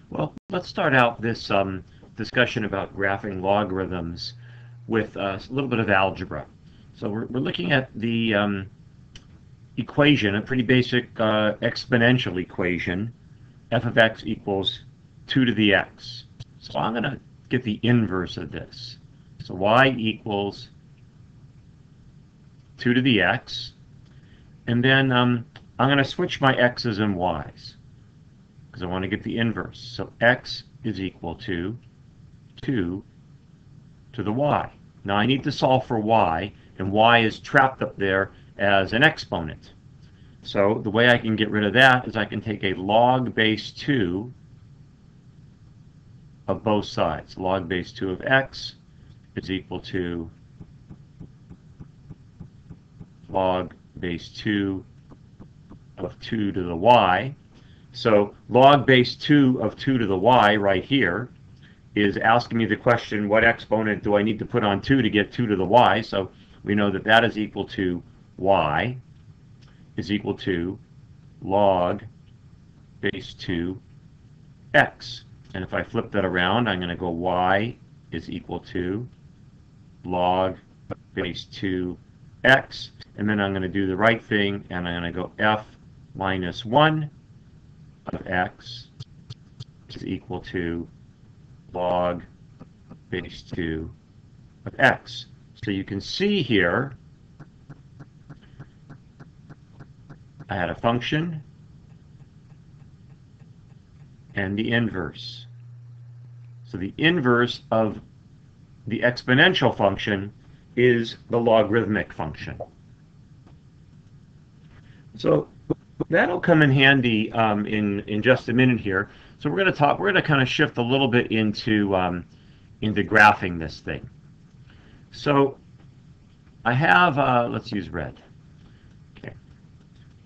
Well, let's start out this discussion about graphing logarithms with a little bit of algebra. So we're looking at the equation, a pretty basic exponential equation, f of x equals 2 to the x. So I'm going to get the inverse of this. So y equals 2 to the x, and then I'm going to switch my x's and y's because I want to get the inverse. So x is equal to 2 to the y. Now I need to solve for y, and y is trapped up there as an exponent. So the way I can get rid of that is I can take a log base 2 of both sides. Log base 2 of x is equal to log base 2 of 2 to the y. So log base 2 of 2 to the y right here is asking me the question, what exponent do I need to put on 2 to get 2 to the y? So we know that that is equal to y is equal to log base 2 x. And if I flip that around, I'm going to go y is equal to log base 2 x. And then I'm going to do the right thing, and I'm going to go f minus 1 of x is equal to log base 2 of x. So you can see here I had a function and the inverse. So the inverse of the exponential function is the logarithmic function. So that'll come in handy in just a minute here. So we're going to kind of shift a little bit into graphing this thing. So I have let's use red. Okay.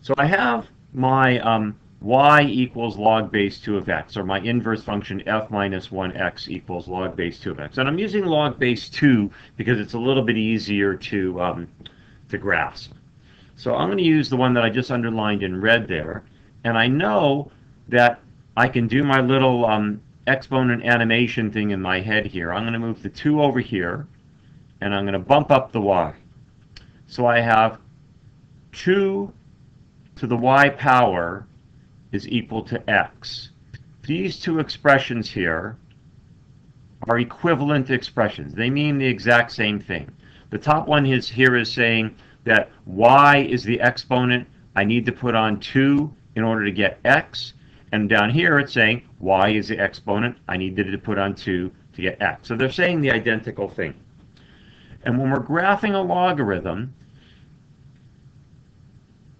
So I have my y equals log base 2 of x, or my inverse function f minus 1x equals log base 2 of x. And I'm using log base 2 because it's a little bit easier to grasp. So I'm going to use the one that I just underlined in red there, and I know that I can do my little exponent animation thing in my head here. I'm going to move the 2 over here, and I'm going to bump up the y. So I have 2 to the y power is equal to x. These two expressions here are equivalent expressions. They mean the exact same thing. The top one here is saying that y is the exponent I need to put on 2 in order to get x. And down here it's saying y is the exponent I needed to put on 2 to get x. So they're saying the identical thing. And when we're graphing a logarithm,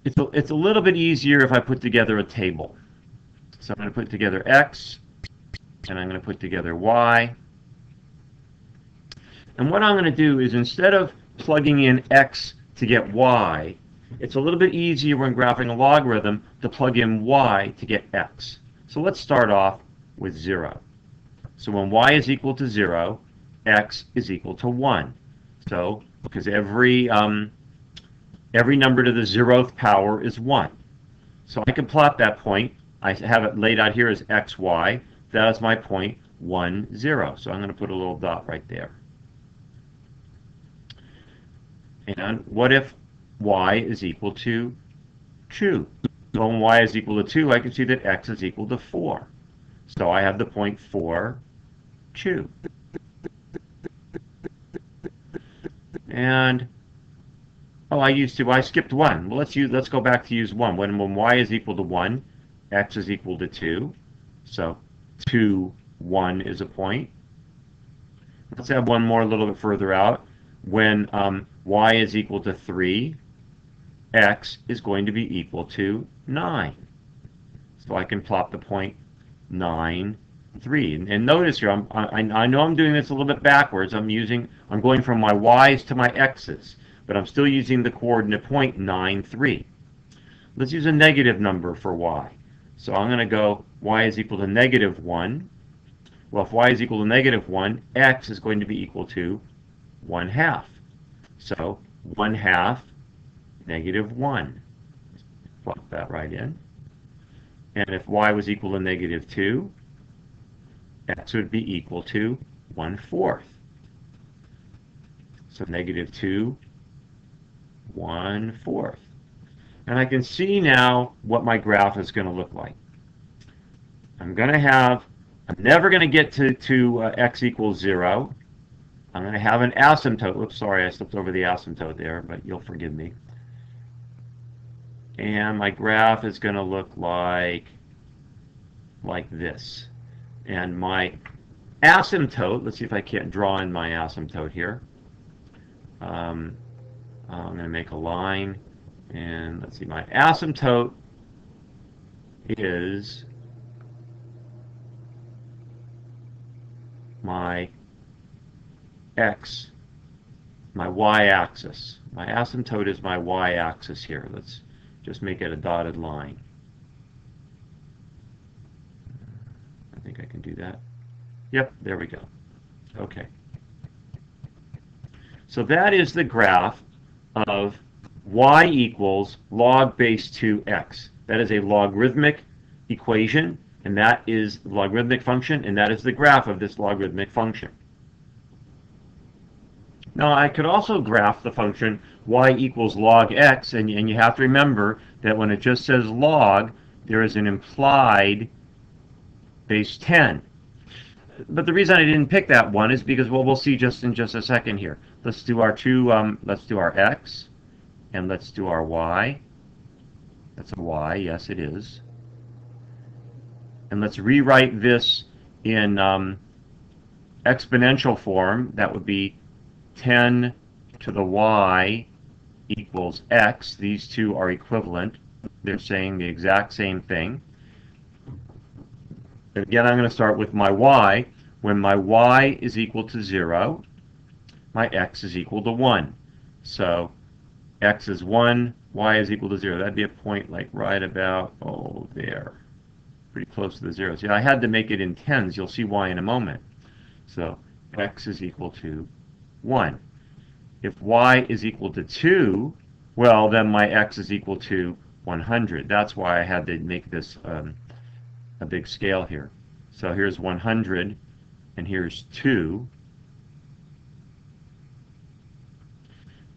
it's a little bit easier if I put together a table. So I'm going to put together x, and I'm going to put together y. And what I'm going to do is, instead of plugging in x to get y, it's a little bit easier when graphing a logarithm to plug in y to get x. So let's start off with 0. So when y is equal to 0, x is equal to 1. So because every number to the 0th power is 1. So I can plot that point. I have it laid out here as xy. That is my point 1, 0. So I'm going to put a little dot right there. And what if y is equal to 2? So when y is equal to 2, I can see that x is equal to 4. So I have the point 4, 2. And I skipped 1. Well, let's go back to use 1. When y is equal to 1, x is equal to 2. So 2, 1 is a point. Let's add one more a little bit further out. When y is equal to 3, x is going to be equal to 9. So I can plot the point 9, 3. And notice here, I know I'm doing this a little bit backwards. I'm going from my y's to my x's, but I'm still using the coordinate point 9, 3. Let's use a negative number for y. So I'm going to go y is equal to negative 1. Well, if y is equal to negative 1, x is going to be equal to 1/2. So 1/2 negative 1. Plug that right in. And if y was equal to negative 2, x would be equal to 1/4. So -2, 1/4. And I can see now what my graph is going to look like. I'm never going to get to x equals 0. I'm going to have an asymptote. Oops, sorry, I slipped over the asymptote there, but you'll forgive me. And my graph is going to look like this. And my asymptote, let's see if I can't draw in my asymptote here. I'm going to make a line, and let's see, my asymptote is my x, my y-axis. My asymptote is my y-axis here. Let's just make it a dotted line. I think I can do that. Yep, there we go. Okay. So that is the graph of y equals log base 2x. That is a logarithmic equation, and that is the logarithmic function, and that is the graph of this logarithmic function. Now, I could also graph the function y equals log x, and you have to remember that when it just says log, there is an implied base 10. But the reason I didn't pick that one is because, well, we'll see just in just a second here. Let's do our let's do our x, and let's do our y. That's a y, yes it is. And let's rewrite this in exponential form. That would be 10 to the y equals x. These two are equivalent. They're saying the exact same thing. Again, I'm going to start with my y. When my y is equal to 0, my x is equal to 1. So x is 1, y is equal to 0. That'd be a point like right about, oh, there. Pretty close to the 0. See, I had to make it in tens. You'll see why in a moment. So x is equal to 1. If y is equal to 2, well, then my x is equal to 100. That's why I had to make this a big scale here. So here's 100, and here's 2.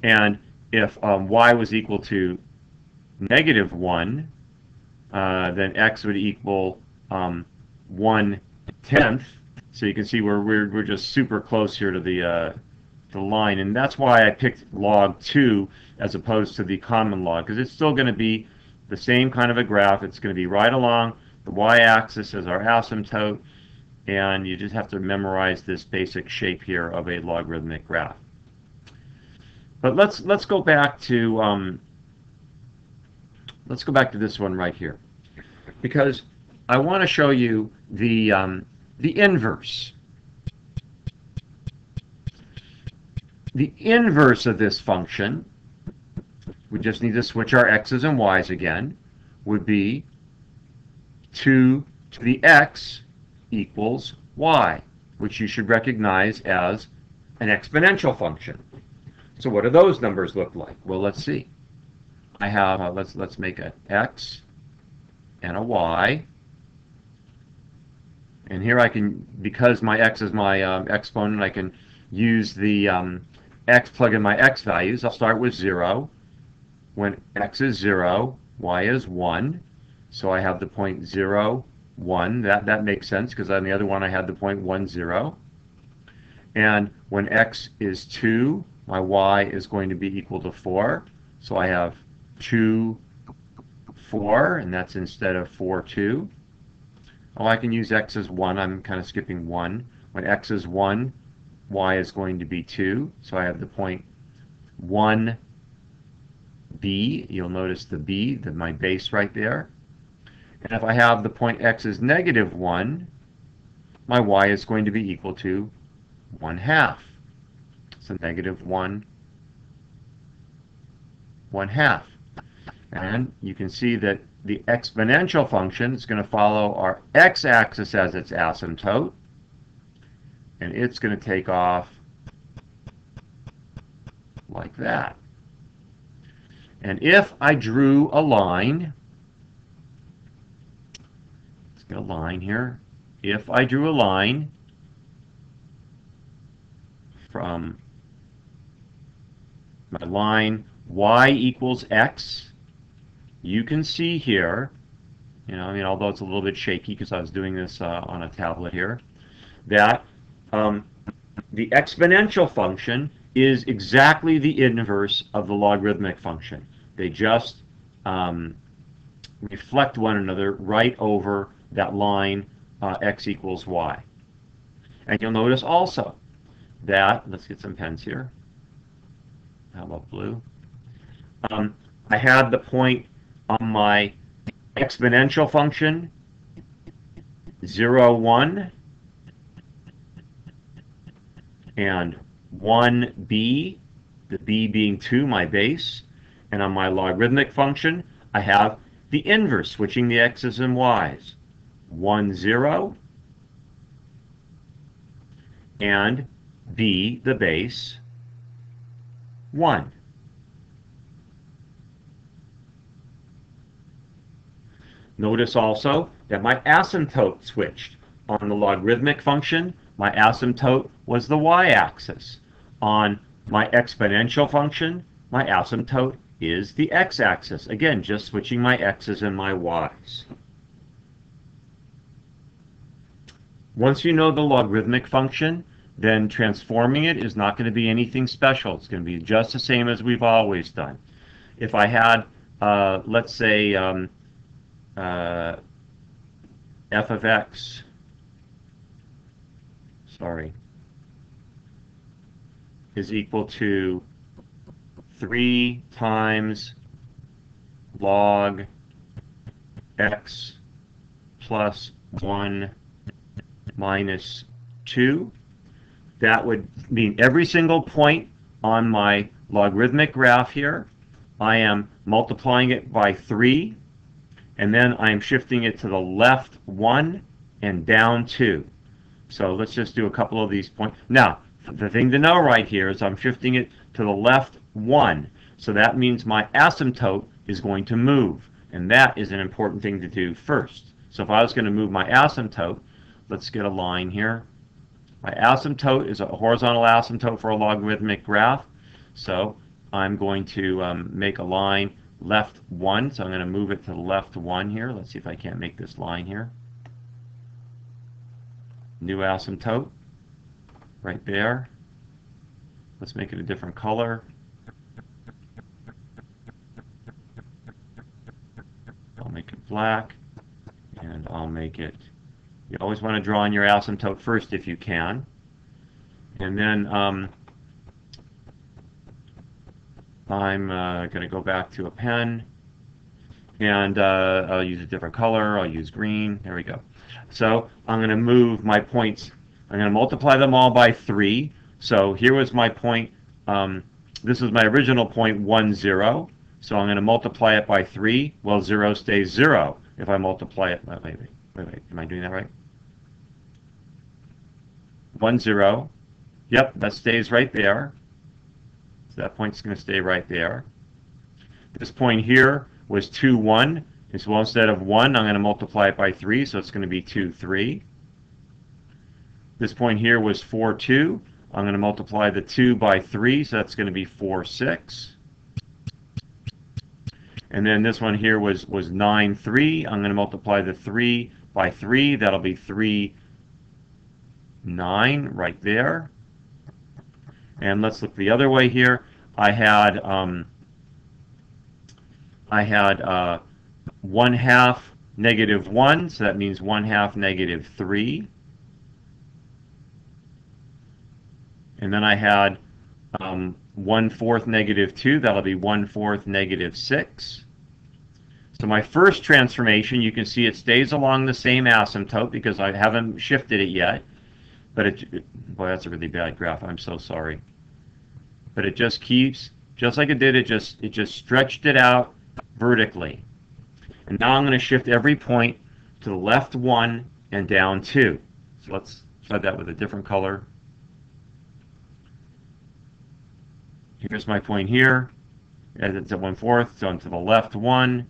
And if y was equal to -1, then x would equal 1/10. So you can see we're just super close here to the line, and that's why I picked log 2 as opposed to the common log, because it's still going to be the same kind of a graph. It's going to be right along the y-axis as our asymptote, and you just have to memorize this basic shape here of a logarithmic graph. But let's go back to this one right here, because I want to show you the inverse. The inverse of this function, we just need to switch our x's and y's again, would be 2 to the x equals y, which you should recognize as an exponential function. So what do those numbers look like? Well, let's see. I have, let's make an x and a y. And here I can, because my x is my exponent, I can use the x, plug in my x values. I'll start with 0. When x is 0, y is 1. So I have the point 0, 1. That makes sense, because on the other one I had the point 1, 0. And when x is 2, my y is going to be equal to 4. So I have 2, 4, and that's instead of 4, 2. Oh, I can use x as 1. I'm kind of skipping 1. When x is 1, y is going to be 2. So I have the point 1, b. You'll notice the b, my base right there. And if I have the point x is -1, my y is going to be equal to 1/2. So -1, 1/2. And you can see that the exponential function is going to follow our x-axis as its asymptote, and it's going to take off like that. And if I drew a line, let's get a line here, if I drew a line from my line y equals x, you can see here, although it's a little bit shaky because I was doing this on a tablet here, that the exponential function is exactly the inverse of the logarithmic function. They just reflect one another right over that line x equals y. And you'll notice also that, let's get some pens here. How about blue? I had the point on my exponential function 0, 1, and 1b, the b being 2, my base. And on my logarithmic function, I have the inverse, switching the x's and y's. 1, 0, and b, the base, 1. Notice also that my asymptote switched. On the logarithmic function, my asymptote was the y-axis. On my exponential function, my asymptote is the x-axis. Again, just switching my x's and my y's. Once you know the logarithmic function, then transforming it is not going to be anything special. It's going to be just the same as we've always done. If I had, let's say, f of x, is equal to 3 times log x plus 1 minus 2. That would mean every single point on my logarithmic graph here, I am multiplying it by 3, and then I'm shifting it to the left 1 and down 2. So let's just do a couple of these points. Now, the thing to know right here is I'm shifting it to the left 1. So that means my asymptote is going to move. And that is an important thing to do first. So if I was going to move my asymptote, let's get a line here. My asymptote is a horizontal asymptote for a logarithmic graph. So I'm going to make a line left 1. So I'm going to move it to the left 1 here. Let's see if I can't make this line here. New asymptote right there. Let's make it a different color. I'll make it black, and I'll make it, you always want to draw in your asymptote first if you can. And then I'm going to go back to a pen, and I'll use a different color. I'll use green. There we go. So I'm going to move my points. I'm going to multiply them all by 3. So here was my point. This is my original point, 1, 0. So I'm going to multiply it by 3. Well, 0 stays 0 if I multiply it. Wait. Am I doing that right? 1, 0. Yep, that stays right there. So that point's going to stay right there. This point here was 2, 1. And so instead of 1, I'm going to multiply it by 3, so it's going to be 2, 3. This point here was 4, 2. I'm going to multiply the 2 by 3, so that's going to be 4, 6. And then this one here was 9, 3. I'm going to multiply the 3 by 3. That'll be 3, 9 right there. And let's look the other way here. I had 1/2 negative 1, so that means 1/2 negative 3. And then I had 1/4 negative 2, that'll be 1/4 negative 6. So my first transformation, you can see it stays along the same asymptote because I haven't shifted it yet. But boy, that's a really bad graph. I'm so sorry. But it just keeps, just like it did, it just stretched it out vertically. And now I'm going to shift every point to the left 1 and down 2. So let's try that with a different color. Here's my point here. It's at 1/4, so to the left 1,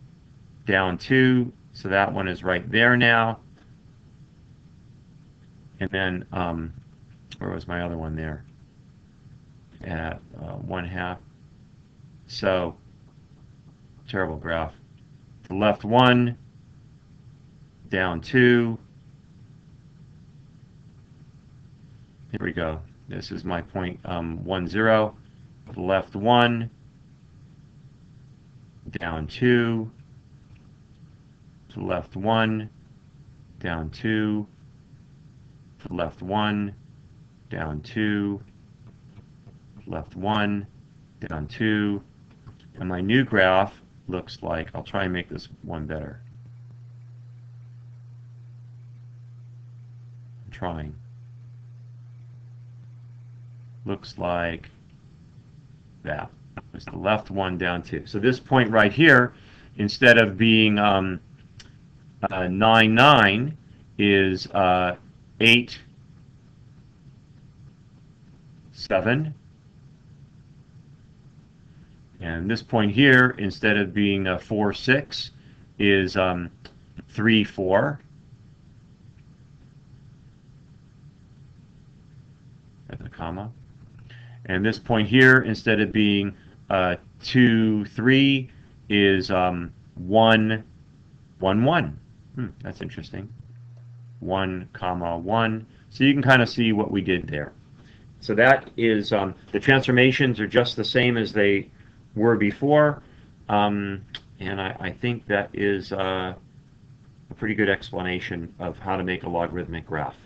down 2. So that one is right there now. and then where was my other one there? At 1/2. So terrible graph. The left 1, down 2. Here we go. This is my point 1, 0. The left 1, down 2. To the left 1, down 2. To the left 1, down 2. Left 1, down 2. And my new graph looks like, I'll try and make this one better. I'm trying. Looks like that. It's the left 1, down 2. So this point right here, instead of being 9, 9, is 8, 7. And this point here, instead of being 4, 6, is 3, 4. At the comma. And this point here, instead of being 2, 3, is 1, 1, 1. That's interesting. 1, comma 1. So you can kind of see what we did there. So that is, the transformations are just the same as they were before. And I think that is a pretty good explanation of how to make a logarithmic graph.